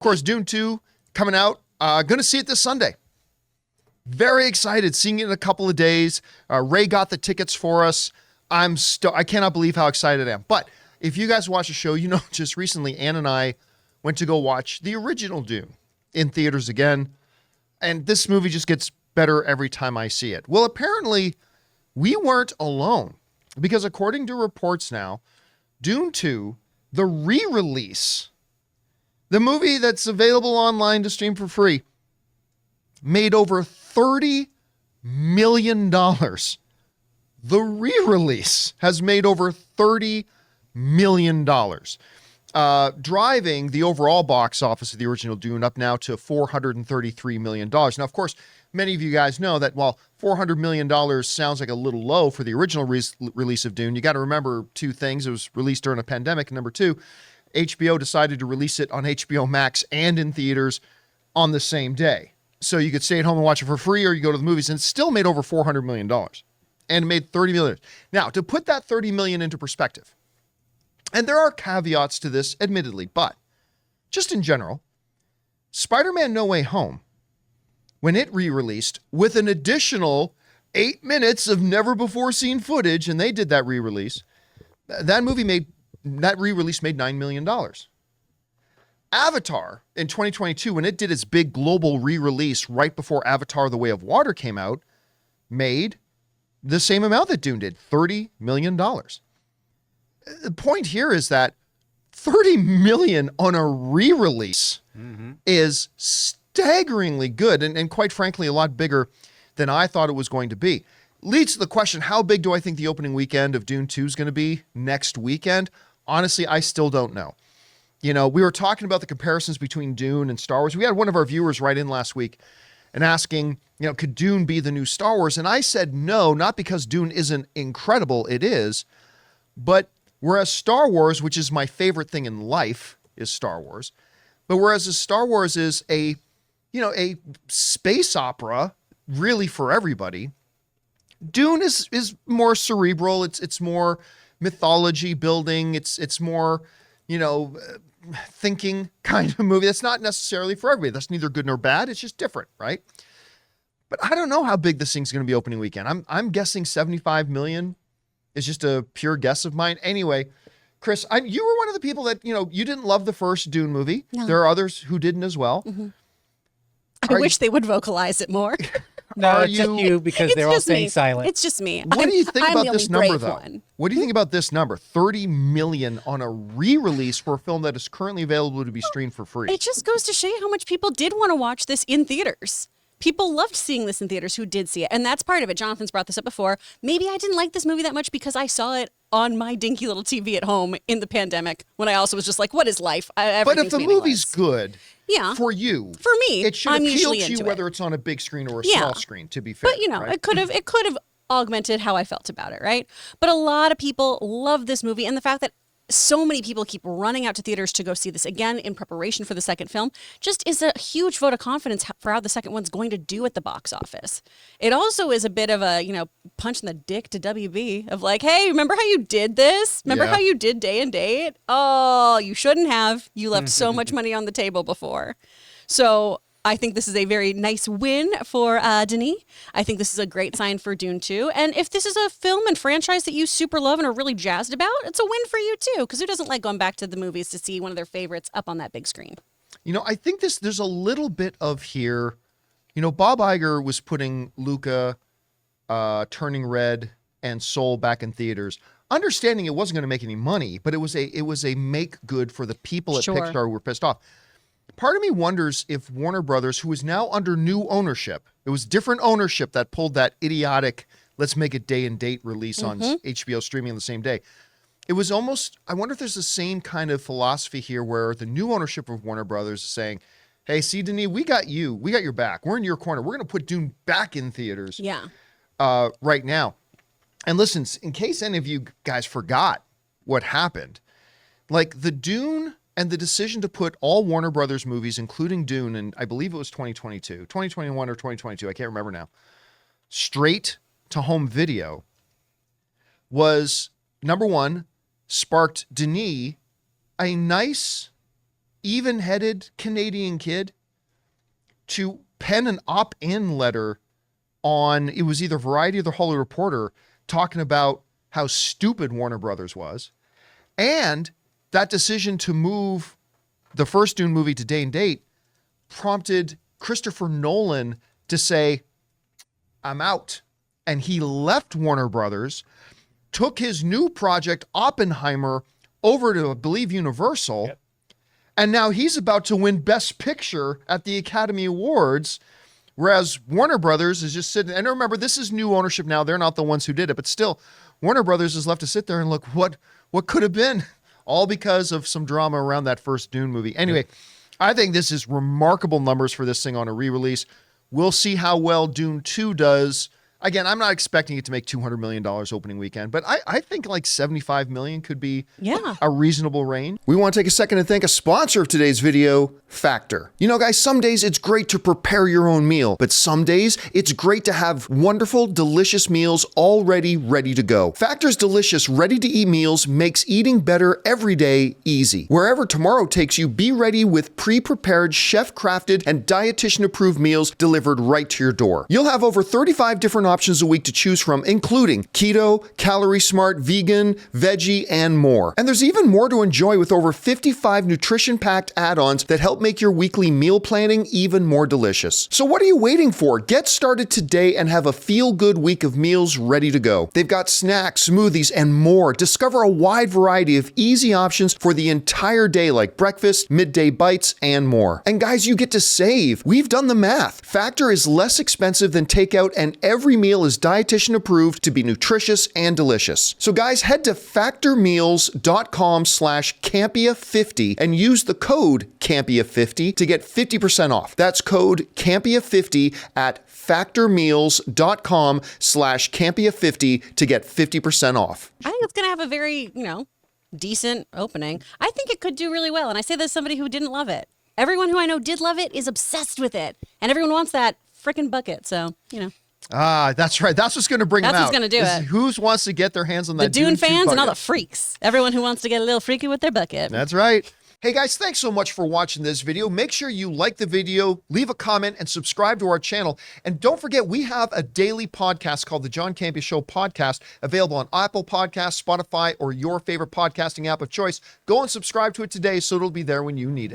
Of course, Dune 2 coming out. Going to see it this Sunday. Very excited, seeing it in a couple of days. Ray got the tickets for us. I cannot believe how excited I am. But if you guys watch the show, you know just recently Ann and I went to go watch the original Dune in theaters again. And this movie just gets better every time I see it. Well, apparently we weren't alone, because according to reports now, Dune 2, the re-release, the movie that's available online to stream for free, made over $30 million. The re-release has made over $30 million, driving the overall box office of the original Dune up now to $433 million. Now, of course, many of you guys know that while $400 million sounds like a little low for the original release of Dune, you got to remember two things. It was released during a pandemic. Number two, HBO decided to release it on HBO Max and in theaters on the same day. So you could stay at home and watch it for free, or you go to the movies, and it still made over $400 million and made $30 million. Now, to put that $30 million into perspective, and there are caveats to this, admittedly, but just in general, Spider-Man No Way Home, when it re-released with an additional 8 minutes of never-before-seen footage, and they did that re-release, that re-release made $9 million. Avatar in 2022, when it did its big global re-release right before Avatar The Way of Water came out, made the same amount that Dune did, $30 million. The point here is that $30 million on a re-release is staggeringly good, and quite frankly, a lot bigger than I thought it was going to be. Leads to the question, how big do I think the opening weekend of Dune 2 is going to be next weekend? Honestly, I still don't know. You know, we were talking about the comparisons between Dune and Star Wars. We had one of our viewers write in last week and asking, you know, could Dune be the new Star Wars? And I said no, not because Dune isn't incredible, it is, but whereas Star Wars, which is my favorite thing in life, is Star Wars, but whereas Star Wars is a space opera, really for everybody, Dune is more cerebral. It's more mythology building. It's more, thinking kind of movie. That's not necessarily for everybody. That's neither good nor bad. It's just different, right? But I don't know how big this thing's going to be opening weekend. I'm guessing 75 million is just a pure guess of mine. Anyway, Chris, you were one of the people that, you didn't love the first Dune movie. No. There are others who didn't as well. Mm-hmm. I wish they would vocalize it more. No, it's just you, because they're all staying silent. It's just me. What do you think about this number, though? What do you think about this number? 30 million on a re-release for a film that is currently available to be streamed for free. It just goes to show you how much people did want to watch this in theaters. People loved seeing this in theaters who did see it. And that's part of it. Jonathan's brought this up before. Maybe I didn't like this movie that much because I saw it on my dinky little TV at home in the pandemic, when I also was just like, what is life? But if the movie's good, for you, for me, it should appeal to you whether it's on a big screen or a small screen, to be fair. But right? it could have augmented how I felt about it, right? But a lot of people love this movie, and the fact that so many people keep running out to theaters to go see this again in preparation for the second film just is a huge vote of confidence for how the second one's going to do at the box office. It also is a bit of a, punch in the dick to WB of like, hey, remember how you did this? Remember how you did Day and Date? Oh, you shouldn't have. You left so much money on the table before. So I think this is a very nice win for Denis. I think this is a great sign for Dune 2. And if this is a film and franchise that you super love and are really jazzed about, it's a win for you too. Because who doesn't like going back to the movies to see one of their favorites up on that big screen? I think there's a little bit of here. Bob Iger was putting Luca, Turning Red, and Soul back in theaters, understanding it wasn't going to make any money, but it was a make good for the people at Pixar who were pissed off. Part of me wonders if Warner Brothers, who is now under new ownership, it was different ownership that pulled that idiotic, let's make it day and date release on HBO streaming on the same day. It was almost, I wonder if there's the same kind of philosophy here where the new ownership of Warner Brothers is saying, hey, see, Denis, we got you. We got your back. We're in your corner. We're going to put Dune back in theaters right now. And listen, in case any of you guys forgot what happened, like the Dune and the decision to put all Warner Brothers movies, including Dune, and I believe it was 2021 or 2022, I can't remember now, straight to home video was, number one, sparked Denis a nice even-headed Canadian kid to pen an op-in letter on, it was either Variety or the Hollywood Reporter, talking about how stupid Warner Brothers was. And that decision to move the first Dune movie to day and date prompted Christopher Nolan to say, I'm out. And he left Warner Brothers, took his new project, Oppenheimer, over to, I believe, Universal. Yep. And now he's about to win Best Picture at the Academy Awards, whereas Warner Brothers is just sitting. And remember, this is new ownership now. They're not the ones who did it, but still, Warner Brothers is left to sit there and look, what could have been? All because of some drama around that first Dune movie. Anyway, I think this is remarkable numbers for this thing on a re-release. We'll see how well Dune 2 does. Again, I'm not expecting it to make $200 million opening weekend, but I think like $75 million could be a reasonable range. We want to take a second to thank a sponsor of today's video, Factor. You know, guys, some days it's great to prepare your own meal, but some days it's great to have wonderful, delicious meals already ready to go. Factor's delicious, ready-to-eat meals makes eating better every day easy. Wherever tomorrow takes you, be ready with pre-prepared, chef-crafted, and dietitian-approved meals delivered right to your door. You'll have over 35 different options a week to choose from, including keto, calorie smart, vegan, veggie, and more. And there's even more to enjoy with over 55 nutrition-packed add-ons that help make your weekly meal planning even more delicious. So what are you waiting for? Get started today and have a feel-good week of meals ready to go. They've got snacks, smoothies, and more. Discover a wide variety of easy options for the entire day, like breakfast, midday bites, and more. And guys, you get to save. We've done the math. Factor is less expensive than takeout, and every meal is dietitian approved to be nutritious and delicious. So guys, head to factormeals.com/Campea50 and use the code Campea50 to get 50% off. That's code Campea50 at factormeals.com/Campea50 to get 50% off. I think it's going to have a very, decent opening. I think it could do really well. And I say this as somebody who didn't love it. Everyone who I know did love it is obsessed with it. And everyone wants that freaking bucket. So, that's right. That's what's going to bring them out. That's what's going to do it. Who wants to get their hands on that The Dune fans bucket? and all the freaks. Everyone who wants to get a little freaky with their bucket. That's right. Hey guys, thanks so much for watching this video. Make sure you like the video, leave a comment, and subscribe to our channel. And don't forget, we have a daily podcast called the John Campea Show podcast, available on Apple Podcasts, Spotify, or your favorite podcasting app of choice. Go and subscribe to it today so it'll be there when you need it.